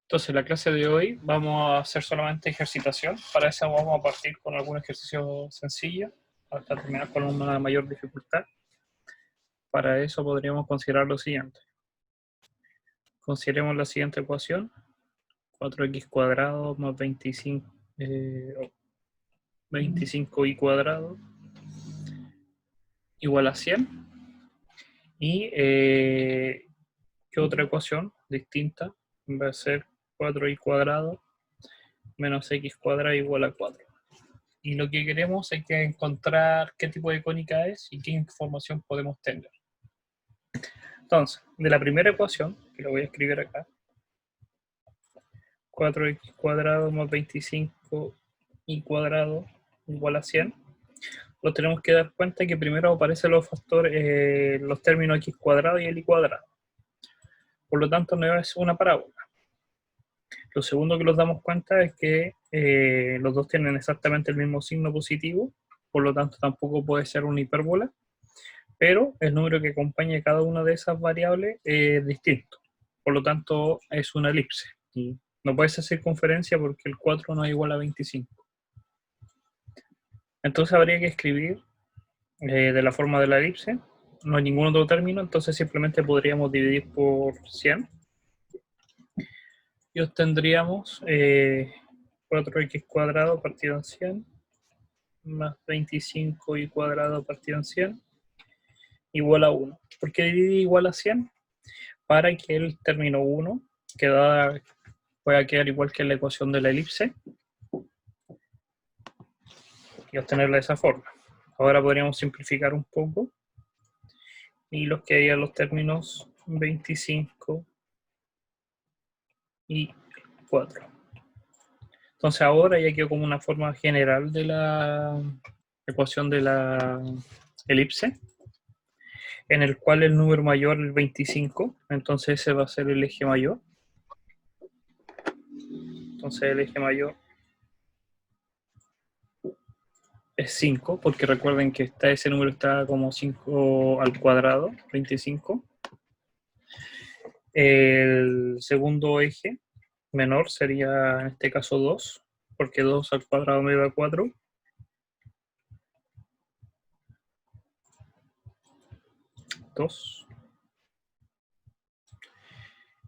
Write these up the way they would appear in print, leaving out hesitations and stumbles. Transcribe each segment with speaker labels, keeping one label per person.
Speaker 1: Entonces, la clase de hoy vamos a hacer solamente ejercitación. Para eso vamos a partir con algún ejercicio sencillo hasta terminar con una mayor dificultad. Para eso podríamos considerar lo siguiente. Consideremos la siguiente ecuación. 4x cuadrado más 25y cuadrado igual a 100. Y ¿qué otra ecuación distinta va a ser 4y cuadrado menos x cuadrado igual a 4? Y lo que queremos es que encontrar qué tipo de cónica es y qué información podemos tener. Entonces, de la primera ecuación, que lo voy a escribir acá, 4x cuadrado más 25y cuadrado igual a 100, lo tenemos que dar cuenta que primero aparecen los factores, los términos x cuadrado y el y cuadrado. Por lo tanto, no es una parábola. Lo segundo que nos damos cuenta es que los dos tienen exactamente el mismo signo positivo, por lo tanto tampoco puede ser una hipérbola, pero el número que acompaña cada una de esas variables es distinto. Por lo tanto, es una elipse. Y no puede ser circunferencia porque el 4 no es igual a 25. Entonces habría que escribir de la forma de la elipse. No hay ningún otro término, entonces simplemente podríamos dividir por 100. Y obtendríamos 4x cuadrado partido en 100 más 25y cuadrado partido en 100 igual a 1. ¿Por qué dividir igual a 100? Para que el término 1 pueda quedar igual que la ecuación de la elipse y obtenerla de esa forma. Ahora podríamos simplificar un poco y los que hayan los términos 25 y 4. Entonces ahora ya quedó como una forma general de la ecuación de la elipse, en el cual el número mayor es el 25, entonces ese va a ser el eje mayor. Entonces el eje mayor es 5, porque recuerden que ese número está como 5 al cuadrado, 25. El segundo eje menor sería en este caso 2, porque 2 al cuadrado me da 4.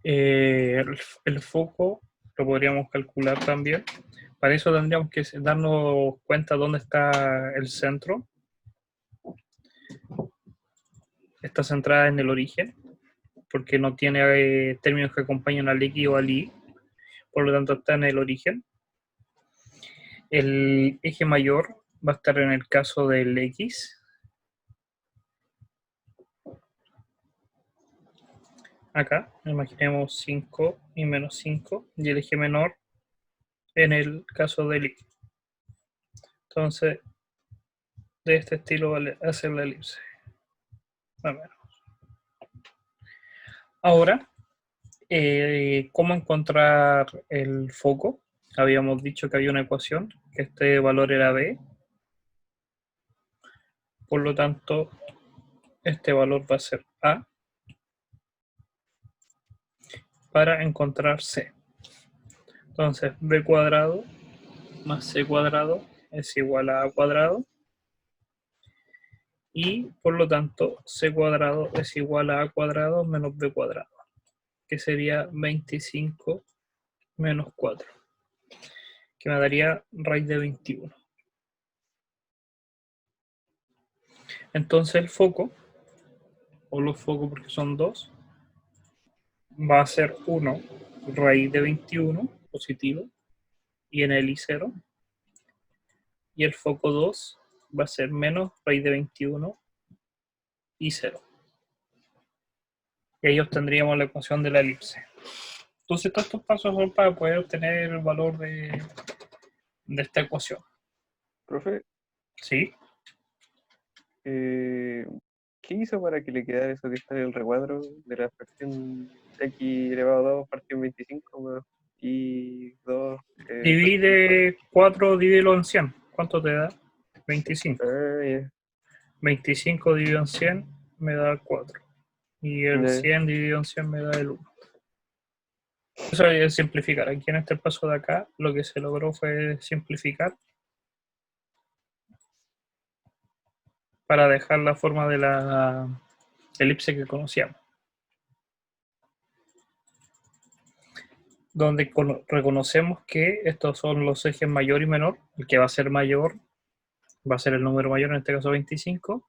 Speaker 1: El foco lo podríamos calcular también. Para eso tendríamos que darnos cuenta dónde está el centro. Está centrada en el origen, porque no tiene términos que acompañen al X o al Y, por lo tanto está en el origen. El eje mayor va a estar en el caso del X. Acá, imaginemos 5 y menos 5, y el eje menor en el caso del Y. Entonces, de este estilo vale hacer la elipse. Ahora, ¿cómo encontrar el foco? Habíamos dicho que había una ecuación, que este valor era B. Por lo tanto, este valor va a ser A para encontrar C. Entonces, B cuadrado más C cuadrado es igual a A cuadrado. Y por lo tanto, C cuadrado es igual a A cuadrado menos B cuadrado, que sería 25 menos 4, que me daría raíz de 21. Entonces el foco, o los focos porque son dos, va a ser 1 raíz de 21 positivo y en el I0, y el foco 2 va a ser menos raíz de 21 y 0. Y ahí obtendríamos la ecuación de la elipse. Entonces todos estos pasos son para poder obtener el valor de esta ecuación.
Speaker 2: Profe,
Speaker 1: ¿Sí?
Speaker 2: ¿qué hizo para que le quedara eso que está en el recuadro de la fracción x elevado a 2 partido en 25 más y 2 partido en 4?
Speaker 1: Divide 4, divídelo en 100. ¿Cuánto te da? 25.
Speaker 2: Ah, ya.
Speaker 1: 25 dividido en 100 me da 4. Y el
Speaker 2: Ya.
Speaker 1: 100 dividido en 100 me da el 1. Eso es simplificar. Aquí en este paso de acá, lo que se logró fue simplificar para dejar la forma de la elipse que conocíamos. Donde reconocemos que estos son los ejes mayor y menor. El que va a ser mayor va a ser el número mayor, en este caso 25.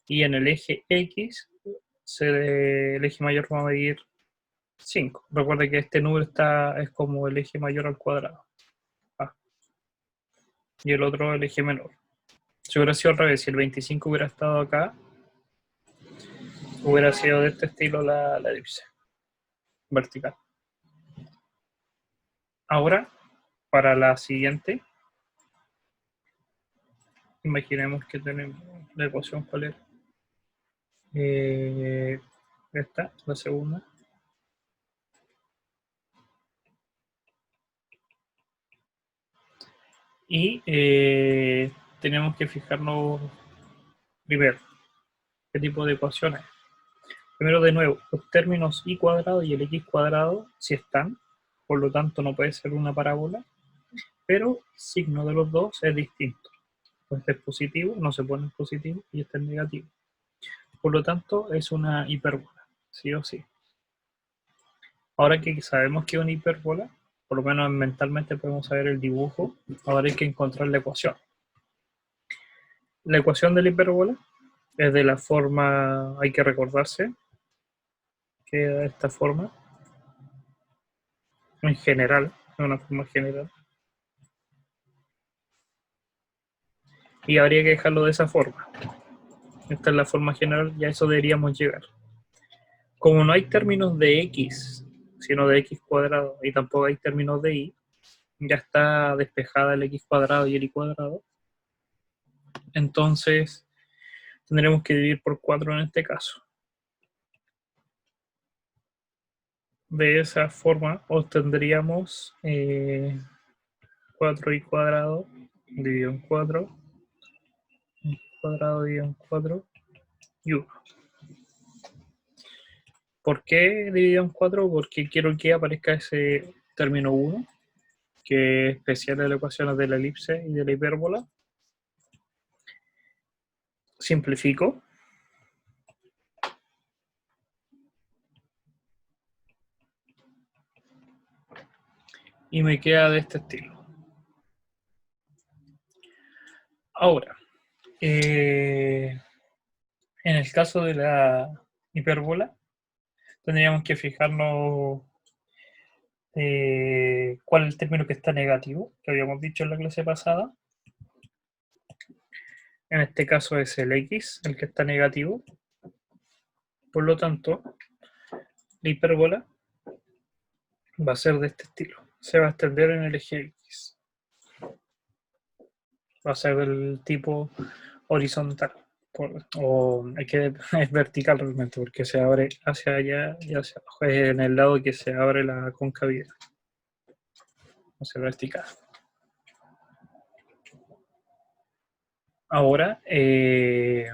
Speaker 1: Y en el eje X, el eje mayor va a medir 5. Recuerda que este número es como el eje mayor al cuadrado. Y el otro el eje menor. Si hubiera sido al revés, si el 25 hubiera estado acá, hubiera sido de este estilo la elipse vertical. Ahora, para la siguiente, imaginemos que tenemos la ecuación, ¿cuál era? Esta, la segunda. Y tenemos que fijarnos primero qué tipo de ecuación es. Primero, de nuevo, los términos y cuadrado y el x cuadrado sí están, por lo tanto no puede ser una parábola, pero el signo de los dos es distinto. Este es positivo, no se pone en positivo, y este es negativo. Por lo tanto, es una hipérbola, sí o sí. Ahora que sabemos que es una hipérbola, por lo menos mentalmente podemos saber el dibujo, ahora hay que encontrar la ecuación. La ecuación de la hipérbola es de la forma, hay que recordarse, que de esta forma, en general, de una forma general. Y habría que dejarlo de esa forma. Esta es la forma general, ya a eso deberíamos llegar. Como no hay términos de x, sino de x cuadrado, y tampoco hay términos de y, ya está despejada el x cuadrado y el y cuadrado. Entonces, tendremos que dividir por 4 en este caso. De esa forma obtendríamos 4y cuadrado dividido en 4, cuadrado dividido en 4 y 1. ¿Por qué dividido en 4? Porque quiero que aparezca ese término 1, que es especial de las ecuaciones de la elipse y de la hipérbola. Simplifico. Y me queda de este estilo. Ahora, en el caso de la hipérbola, tendríamos que fijarnos cuál es el término que está negativo, que habíamos dicho en la clase pasada. En este caso es el x, el que está negativo. Por lo tanto, la hipérbola va a ser de este estilo. Se va a extender en el eje x. Va a ser del tipo horizontal. O es vertical realmente, porque se abre hacia allá y hacia abajo. Es en el lado que se abre la concavidad. Hacia el vertical. Ahora, de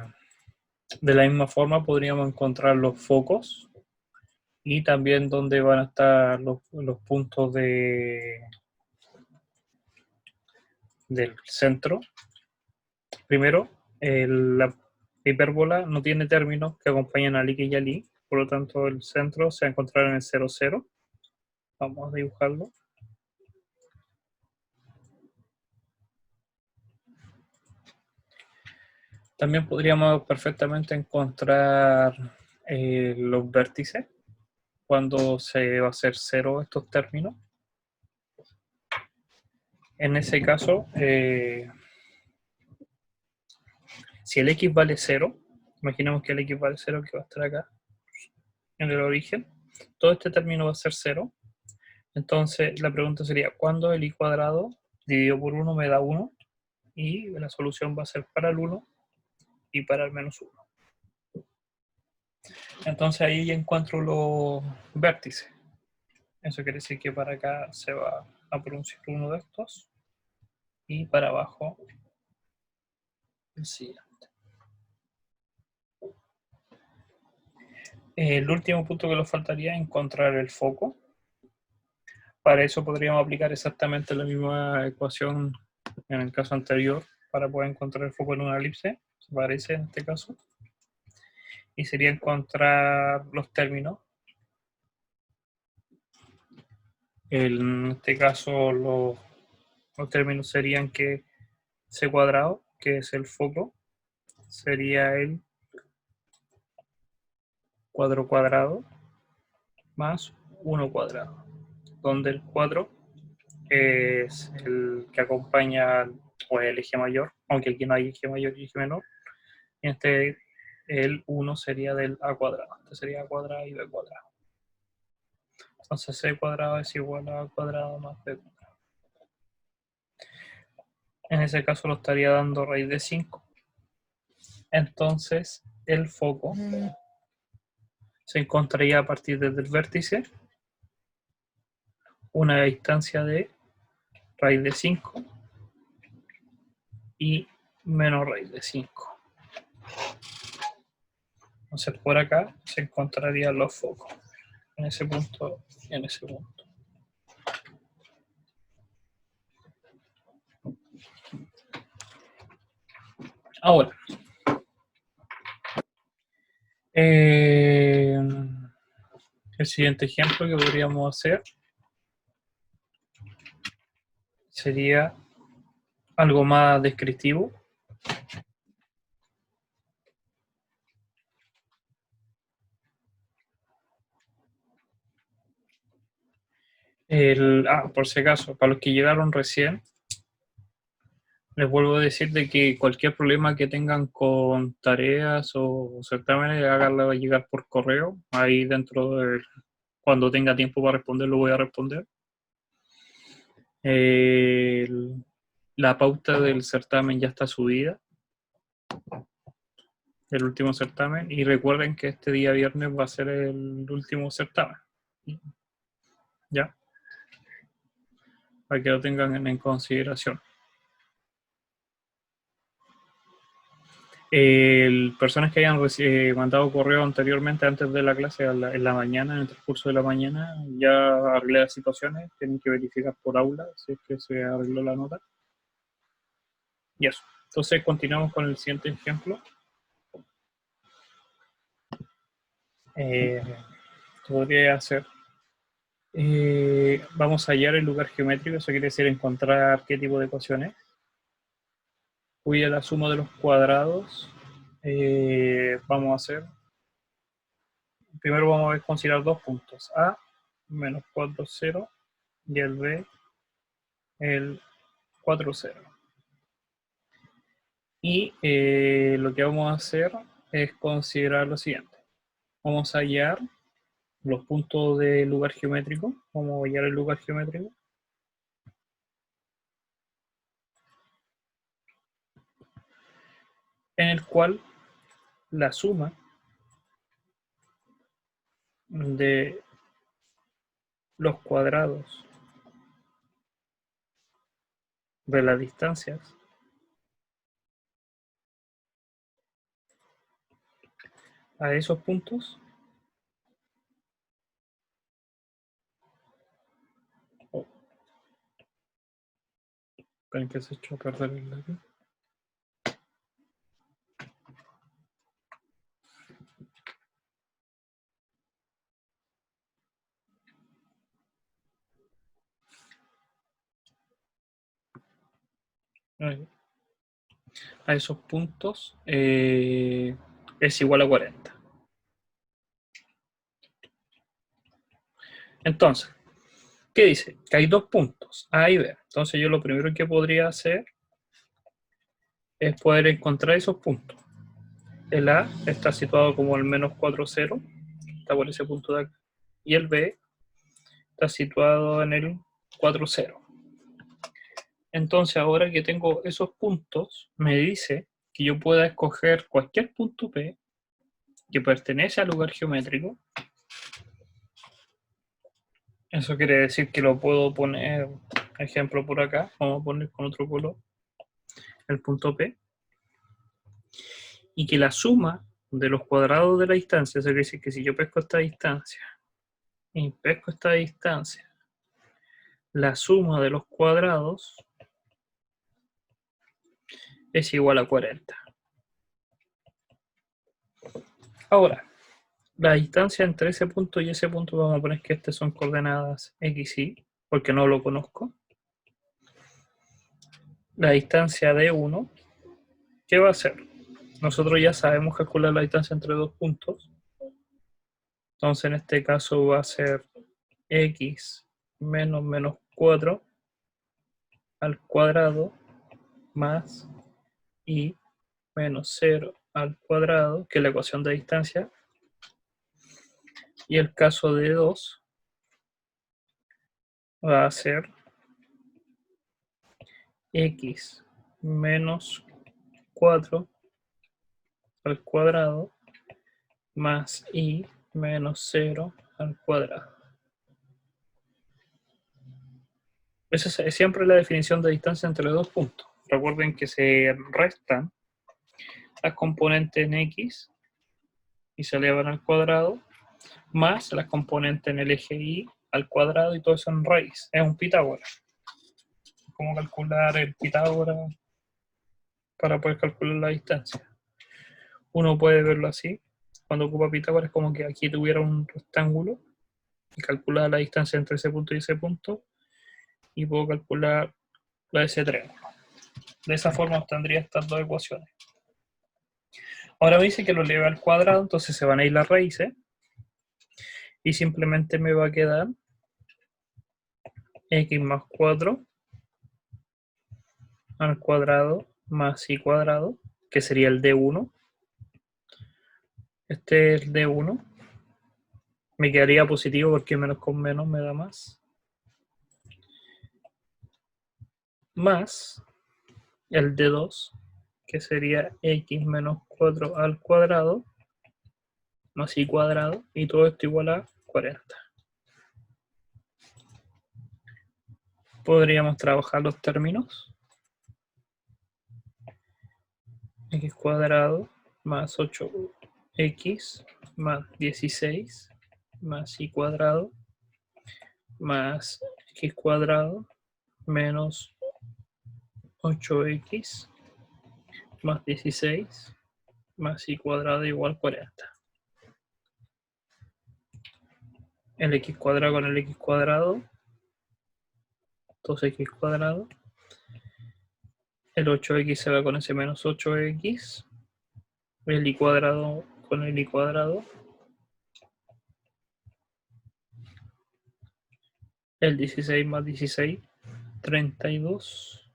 Speaker 1: la misma forma podríamos encontrar los focos y también dónde van a estar los puntos del centro. Primero, la hipérbola no tiene términos que acompañan al y al y, por lo tanto el centro se va a encontrar en el 0, 0. Vamos a dibujarlo. También podríamos perfectamente encontrar los vértices cuando se va a hacer 0 estos términos. En ese caso, si el x vale 0, imaginemos que el x vale 0, que va a estar acá en el origen, todo este término va a ser 0. Entonces la pregunta sería, ¿cuándo el y cuadrado dividido por 1 me da 1? Y la solución va a ser para el 1 y para el menos 1. Entonces ahí encuentro los vértices. Eso quiere decir que para acá se va a pronunciar uno de estos y para abajo el siguiente. El último punto que nos faltaría es encontrar el foco. Para eso podríamos aplicar exactamente la misma ecuación en el caso anterior para poder encontrar el foco en una elipse, se parece en este caso, y sería encontrar los términos. En este caso los términos serían que c cuadrado, que es el foco, sería el cuadrado más 1 cuadrado, donde el 4 es el que acompaña o el eje mayor, aunque aquí no hay eje mayor y eje menor. Y este, el 1 sería del a cuadrado. Este sería a cuadrado y b cuadrado. Entonces c cuadrado es igual a cuadrado más b cuadrado. En ese caso lo estaría dando raíz de 5. Entonces el foco se encontraría a partir del vértice una distancia de raíz de 5 y menos raíz de 5. Entonces por acá se encontrarían los focos, en ese punto y en ese punto. Ahora, el siguiente ejemplo que podríamos hacer sería algo más descriptivo. Por si acaso, para los que llegaron recién, les vuelvo a decir de que cualquier problema que tengan con tareas o certámenes, háganlo llegar por correo. Ahí dentro de, cuando tenga tiempo para responder, lo voy a responder. La pauta del certamen ya está subida, el último certamen, y recuerden que este día viernes va a ser el último certamen. ¿Ya? Para que lo tengan en consideración. Personas que hayan mandado correo anteriormente, antes de la clase, en la mañana, en el transcurso de la mañana, ya arreglé las situaciones, tienen que verificar por aula si es que se arregló la nota. Y eso. Entonces continuamos con el siguiente ejemplo. Podría hacer. Vamos a hallar el lugar geométrico, eso quiere decir encontrar qué tipo de ecuaciones. Cuida la suma de los cuadrados. Vamos a hacer. Primero vamos a considerar dos puntos, A menos 4, 0 y el B el 4, 0. Y lo que vamos a hacer es considerar lo siguiente. Vamos a hallar los puntos del lugar geométrico. Vamos a hallar el lugar geométrico. En el cual la suma de los cuadrados de las distancias a esos puntos ¿Ven que se echó a perder el lápiz? A esos puntos es igual a 40. Entonces, ¿qué dice? Que hay dos puntos, A y B. Entonces yo lo primero que podría hacer es poder encontrar esos puntos. El A está situado como el menos 4, 0, está por ese punto de acá. Y el B está situado en el 4, 0. Entonces ahora que tengo esos puntos, me dice que yo pueda escoger cualquier punto P que pertenece al lugar geométrico. Eso quiere decir que lo puedo poner, ejemplo por acá, vamos a poner con otro color, el punto P, y que la suma de los cuadrados de la distancia, eso quiere decir que si yo pesco esta distancia y pesco esta distancia, la suma de los cuadrados es igual a 40. Ahora, la distancia entre ese punto y ese punto, vamos a poner que estas son coordenadas x, y, porque no lo conozco. La distancia de 1, ¿qué va a ser? Nosotros ya sabemos calcular la distancia entre dos puntos. Entonces, en este caso va a ser x menos 4 al cuadrado más y menos 0 al cuadrado, que es la ecuación de distancia. Y el caso de 2 va a ser x menos 4 al cuadrado más y menos 0 al cuadrado. Esa es siempre la definición de distancia entre dos puntos. Recuerden que se restan las componentes en x y se elevan al cuadrado, más las componentes en el eje y al cuadrado, y todo eso en raíz. Es un Pitágoras. ¿Cómo calcular el Pitágoras para poder calcular la distancia? Uno puede verlo así. Cuando ocupa Pitágoras, como que aquí tuviera un rectángulo y calcular la distancia entre ese punto y ese punto, y puedo calcular la de ese triángulo. De esa forma obtendría estas dos ecuaciones. Ahora me dice que lo eleve al cuadrado, entonces se van a ir las raíces y simplemente me va a quedar x más 4 al cuadrado más y cuadrado, que sería el d1. Este es el d1. Me quedaría positivo porque menos con menos me da más. Más el d2, que sería x menos 4 al cuadrado más y cuadrado, y todo esto igual a 40. Podríamos trabajar los términos. X cuadrado más 8x más 16 más y cuadrado más x cuadrado menos 8x más 16 más y cuadrado igual 40. El x cuadrado con el x cuadrado, 2x cuadrado. El 8x se va con ese menos 8x. El y cuadrado con el y cuadrado. El 16 más 16, 32.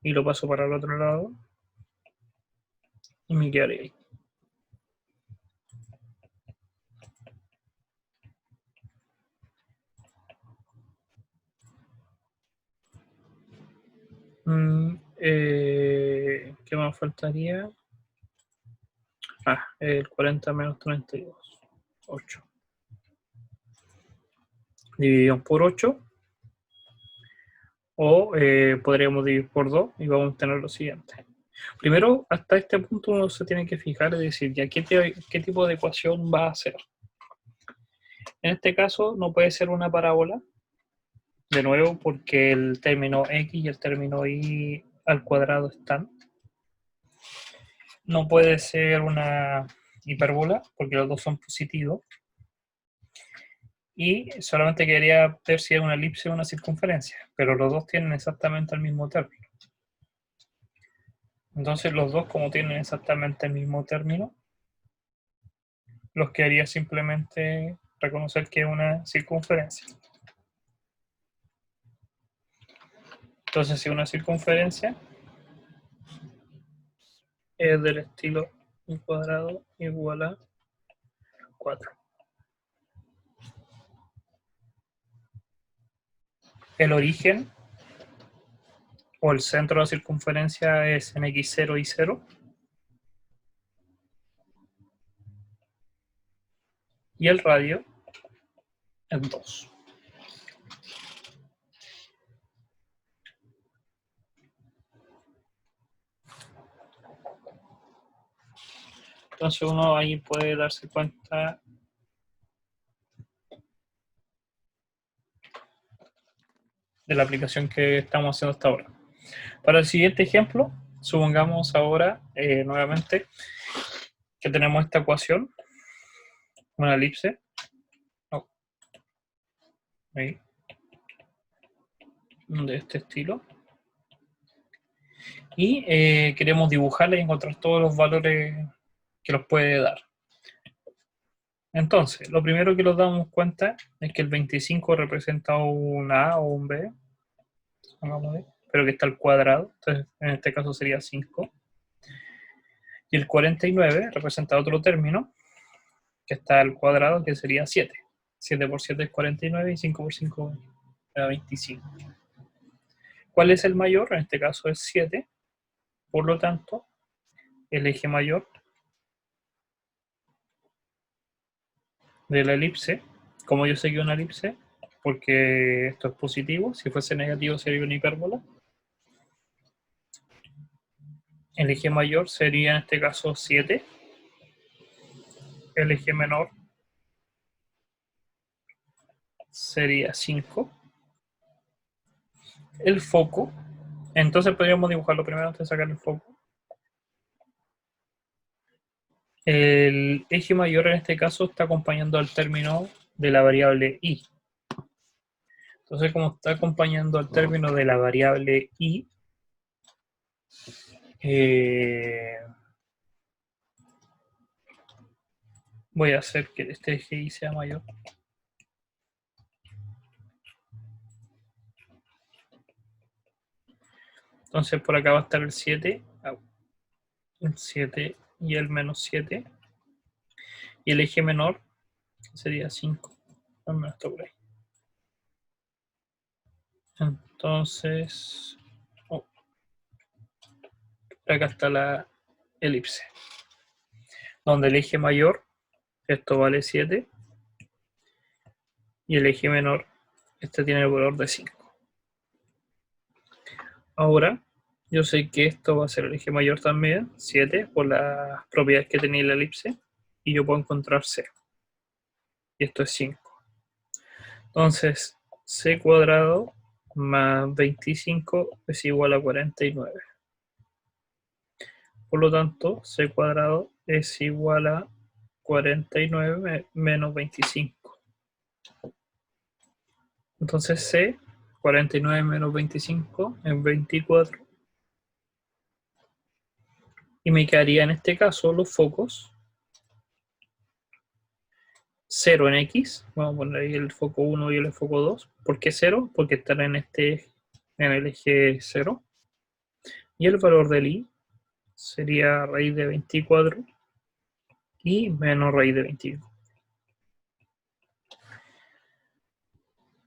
Speaker 1: Y lo paso para el otro lado. Y me quedaría ahí. ¿Qué más faltaría? El 40 menos 32. 8. Dividimos por 8. O podríamos dividir por 2 y vamos a tener lo siguiente. Primero, hasta este punto uno se tiene que fijar y decir, ya qué tipo de ecuación va a ser. En este caso no puede ser una parábola, de nuevo, porque el término x y el término y al cuadrado están. No puede ser una hipérbola, porque los dos son positivos. Y solamente quería ver si es una elipse o una circunferencia, pero los dos tienen exactamente el mismo término. Entonces los dos, como tienen exactamente el mismo término, los que haría simplemente reconocer que es una circunferencia. Entonces, si una circunferencia es del estilo y cuadrado igual a 4. El origen o el centro de la circunferencia es en x0 y 0. Y el radio es 2. Entonces uno ahí puede darse cuenta de la aplicación que estamos haciendo hasta ahora. Para el siguiente ejemplo, supongamos ahora nuevamente que tenemos esta ecuación, una elipse, ahí, de este estilo, y queremos dibujarla y encontrar todos los valores que nos puede dar. Entonces, lo primero que nos damos cuenta es que el 25 representa un A o un B, pero que está al cuadrado, entonces en este caso sería 5. Y el 49 representa otro término, que está al cuadrado, que sería 7. 7 por 7 es 49 y 5 por 5 es 25. ¿Cuál es el mayor? En este caso es 7. Por lo tanto, el eje mayor de la elipse, como yo sé que es una elipse, porque esto es positivo, si fuese negativo sería una hipérbola. El eje mayor sería en este caso 7. El eje menor sería 5. El foco, entonces podríamos dibujarlo primero antes de sacar el foco. El eje mayor en este caso está acompañando al término de la variable y. Entonces, como está acompañando al término de la variable y, voy a hacer que este eje y sea mayor. Entonces, por acá va a estar el 7, el 7 y el menos 7. Y el eje menor sería 5. Al menos está por ahí. Entonces, por acá está la elipse, donde el eje mayor, esto vale 7, y el eje menor, este tiene el valor de 5. Ahora, yo sé que esto va a ser el eje mayor también, 7, por las propiedades que tenía la elipse, y yo puedo encontrar C. Y esto es 5. Entonces, C cuadrado más 25 es igual a 49. Por lo tanto, C cuadrado es igual a 49 menos 25. Entonces C, 49 menos 25 es 24. Y me quedaría en este caso los focos 0 en X. Vamos a poner ahí el foco 1 y el foco 2. ¿Por qué 0? Porque están en el eje 0. Y el valor del Y sería raíz de 24 y menos raíz de 25.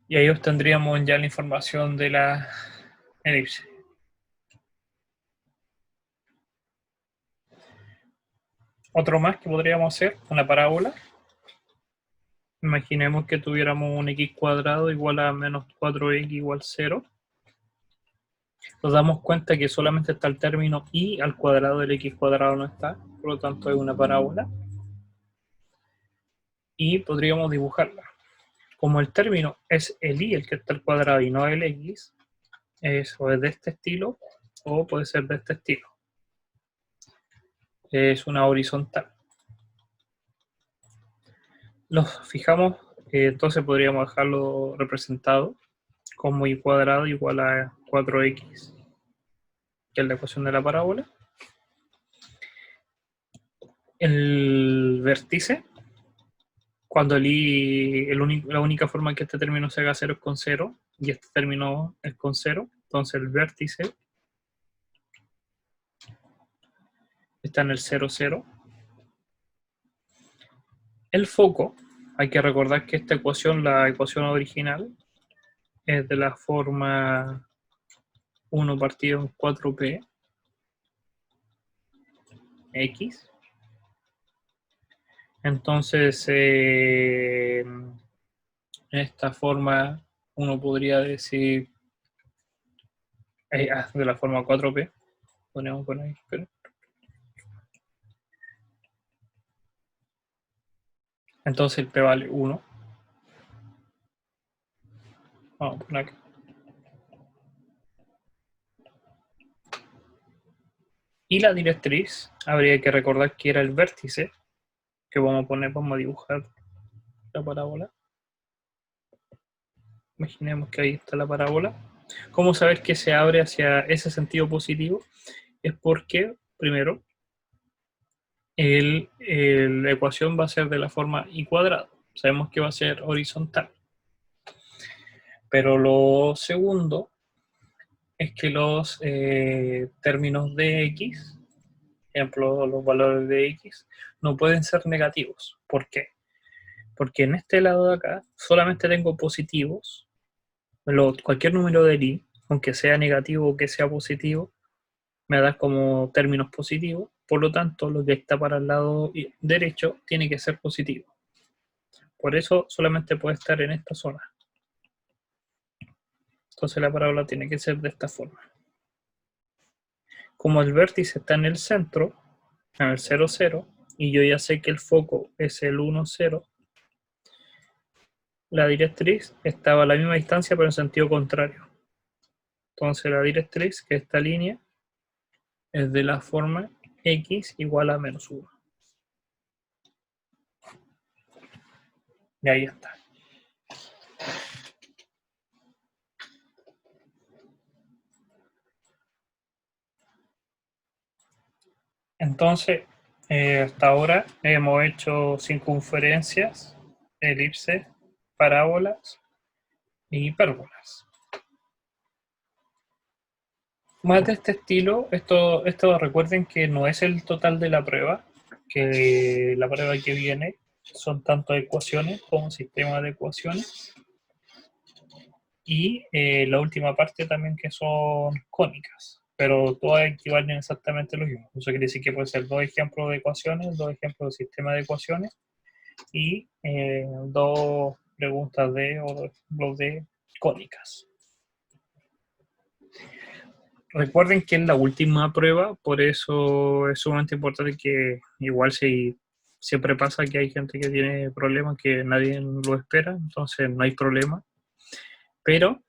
Speaker 1: Y ahí obtendríamos ya la información de la elipse. Otro más que podríamos hacer, una parábola. Imaginemos que tuviéramos un x cuadrado igual a menos 4x igual 0. Nos damos cuenta que solamente está el término y al cuadrado del x cuadrado no está, por lo tanto es una parábola. Y podríamos dibujarla. Como el término es el y el que está al cuadrado y no el x, o es de este estilo o puede ser de este estilo. Es una horizontal. Nos fijamos, entonces podríamos dejarlo representado como y cuadrado igual a 4x, que es la ecuación de la parábola. El vértice, cuando la única forma en que este término se haga 0 es con 0, y este término es con 0, entonces el vértice está en el 0, 0. El foco, hay que recordar que esta ecuación, la ecuación original, es de la forma 1 partido en 4p x. Entonces, en esta forma uno podría decir, de la forma 4p, podríamos poner ahí, pero entonces el p vale 1. Vamos a poner acá. Y la directriz, habría que recordar que era el vértice, que vamos a dibujar la parábola. Imaginemos que ahí está la parábola. ¿Cómo saber que se abre hacia ese sentido positivo? Es porque, primero, la ecuación va a ser de la forma y cuadrado. Sabemos que va a ser horizontal. Pero lo segundo es que los términos de x, ejemplo, los valores de x, no pueden ser negativos. ¿Por qué? Porque en este lado de acá solamente tengo positivos. Cualquier número de Lie, aunque sea negativo o que sea positivo, me da como términos positivos. Por lo tanto, lo que está para el lado derecho tiene que ser positivo. Por eso solamente puede estar en esta zona. Entonces la parábola tiene que ser de esta forma. Como el vértice está en el centro, en el 0, 0, y yo ya sé que el foco es el 1, 0, la directriz estaba a la misma distancia pero en sentido contrario. Entonces la directriz, que es esta línea, es de la forma x igual a menos 1. Y ahí está. Entonces, hasta ahora hemos hecho circunferencias, elipses, parábolas y hipérbolas. Más de este estilo, esto recuerden que no es el total de la prueba, que la prueba que viene son tanto ecuaciones como sistemas de ecuaciones, y la última parte también que son cónicas, pero todas equivalen exactamente a lo mismo. Eso quiere decir que puede ser 2 ejemplos de ecuaciones, 2 ejemplos de sistema de ecuaciones y 2 preguntas o 2 ejemplos de cónicas. Recuerden que es la última prueba, por eso es sumamente importante que igual si siempre pasa que hay gente que tiene problemas que nadie lo espera, entonces no hay problema, pero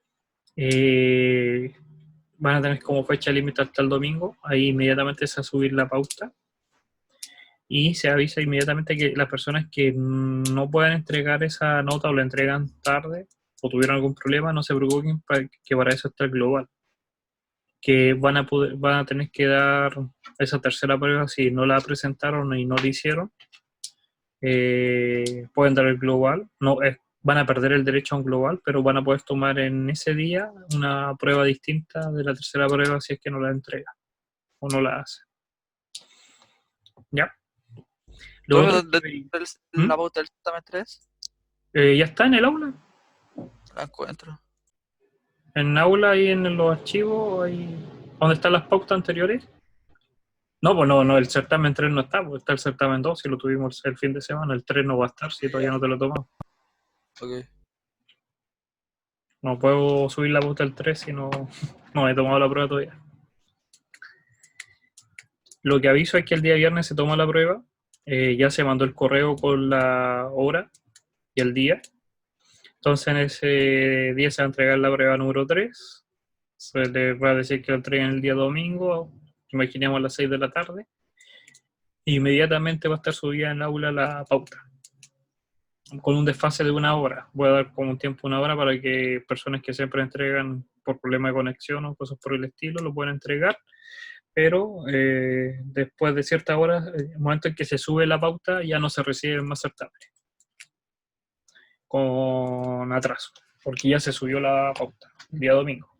Speaker 1: van a tener como fecha límite hasta el domingo, ahí inmediatamente se va a subir la pauta y se avisa inmediatamente que las personas que no puedan entregar esa nota o la entregan tarde o tuvieron algún problema, no se preocupen, que para eso está el global, que van a tener que dar esa tercera prueba si no la presentaron y no la hicieron. Pueden dar el global, no van a perder el derecho a un global, pero van a poder tomar en ese día una prueba distinta de la tercera prueba si es que no la entrega o no la hace. ¿Ya?
Speaker 3: ¿Dónde
Speaker 1: ¿Mm?
Speaker 3: la pauta del certamen 3?
Speaker 1: Ya está en el aula.
Speaker 3: La encuentro.
Speaker 1: En aula y en los archivos, ahí, ¿dónde están las pautas anteriores? No, pues no, el certamen 3 no está, pues está el certamen 2, si lo tuvimos el fin de semana, el 3 no va a estar si todavía no te lo tomamos.
Speaker 3: Ok.
Speaker 1: No puedo subir la pauta del 3 si no he tomado la prueba todavía. Lo que aviso es que el día viernes se toma la prueba, ya se mandó el correo con la hora y el día. Entonces en ese día se va a entregar la prueba número 3. Se les va a decir que lo entreguen el día domingo, imaginemos a las 6 de la tarde. Inmediatamente va a estar subida en el aula la pauta, con un desfase de 1 hora. Voy a dar como un tiempo 1 hora para que personas que siempre entregan por problema de conexión o cosas por el estilo lo puedan entregar, pero después de cierta hora, el momento en que se sube la pauta, ya no se reciben más certámenes con atraso, porque ya se subió la pauta el día domingo.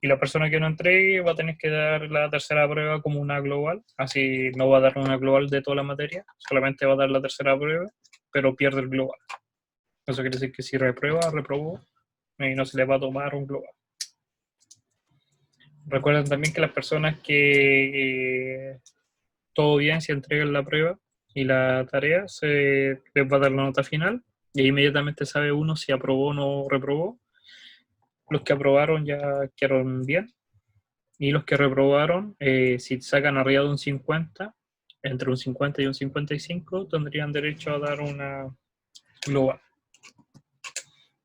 Speaker 1: Y la persona que no entregue va a tener que dar la tercera prueba como una global, así no va a dar una global de toda la materia, solamente va a dar la tercera prueba, pero pierde el global. Eso quiere decir que si reprobó, y no se le va a tomar un global. Recuerden también que las personas que todo bien, si entregan la prueba y la tarea, se les va a dar la nota final y inmediatamente sabe uno si aprobó o no reprobó. Los que aprobaron ya quedaron bien y los que reprobaron, si sacan arriba de un 50, entre un 50 y un 55, tendrían derecho a dar una global.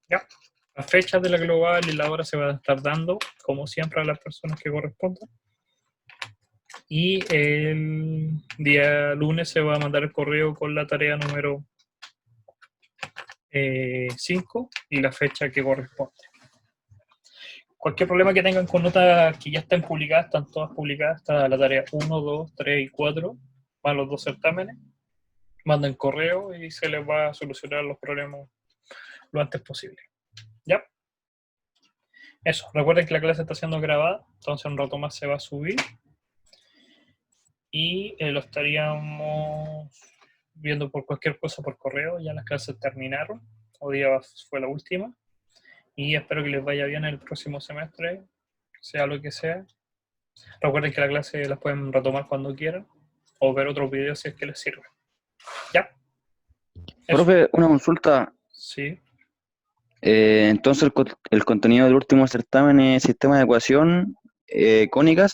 Speaker 1: Ya. Las fechas de la global y la hora se van a estar dando, como siempre, a las personas que correspondan. Y el día lunes se va a mandar el correo con la tarea número 5 y la fecha que corresponde. Cualquier problema que tengan con notas que ya estén publicadas, están todas publicadas, está la tarea 1, 2, 3 y 4, van los 2 certámenes, manden correo y se les va a solucionar los problemas lo antes posible. ¿Ya? Eso, recuerden que la clase está siendo grabada, entonces un rato más se va a subir. Y lo estaríamos viendo por cualquier cosa por correo, ya las clases terminaron, hoy día fue la última. Y espero que les vaya bien el próximo semestre, sea lo que sea. Recuerden que la clase las pueden retomar cuando quieran, o ver otros videos si es que les sirve. ¿Ya? Eso.
Speaker 4: Profe, una consulta.
Speaker 1: Sí.
Speaker 4: Entonces el contenido del último certamen es sistema de ecuación cónicas.